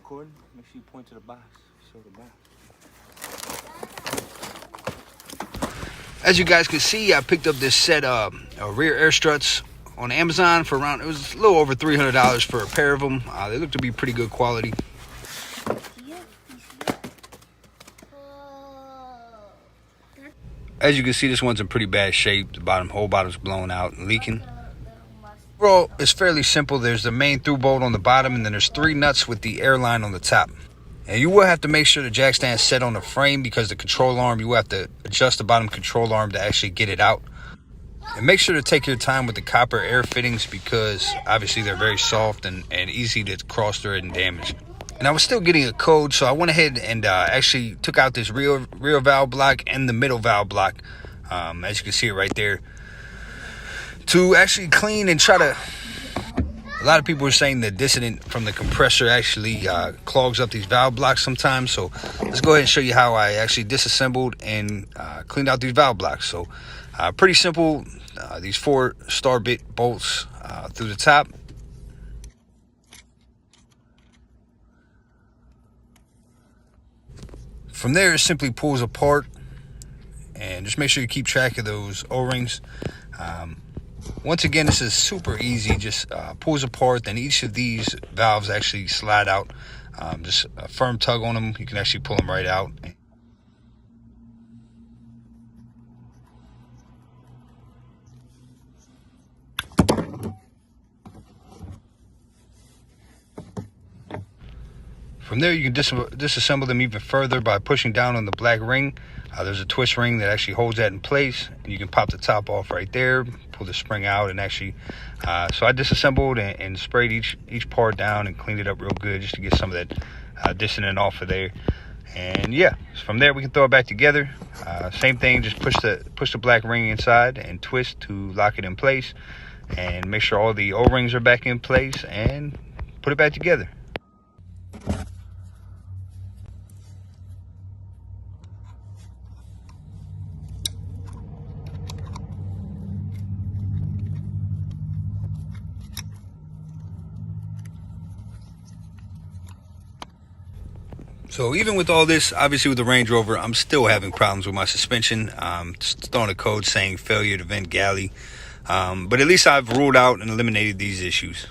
recording? Make sure you point to the box. Show the box. As you guys can see, I picked up this set of rear air struts on Amazon for around, it was a little over $300 for a pair of them. They look to be pretty good quality. As you can see, this one's in pretty bad shape. The whole bottom's blown out and leaking. Overall, it's fairly simple. There's the main through bolt on the bottom, and then there's 3 nuts with the airline on the top. And you will have to make sure the jack stand's set on the frame, because the control arm, you will have to adjust the bottom control arm to actually get it out. And make sure to take your time with the copper air fittings, because obviously they're very soft and easy to cross thread and damage. And I was still getting a code, so I went ahead and actually took out this rear valve block and the middle valve block, as you can see it right there, to actually clean and try to... A lot of people are saying the dissonant from the compressor actually clogs up these valve blocks sometimes. So let's go ahead and show you how I actually disassembled and cleaned out these valve blocks. So pretty simple. These 4 star bit bolts through the top. From there, it simply pulls apart, and just make sure you keep track of those O-rings. Once again, this is super easy. Just pulls apart, then each of these valves actually slide out. Just a firm tug on them, you can actually pull them right out. From there, you can disassemble them even further by pushing down on the black ring. There's a twist ring that actually holds that in place, and you can pop the top off right there, pull the spring out, and actually so I disassembled and sprayed each part down and cleaned it up real good, just to get some of that dissonant off of there. And yeah, from there we can throw it back together. Same thing, just push the black ring inside and twist to lock it in place, and make sure all the O-rings are back in place, and put it back together. So even with all this, obviously with the Range Rover, I'm still having problems with my suspension. Just throwing a code saying failure to vent galley. But at least I've ruled out and eliminated these issues.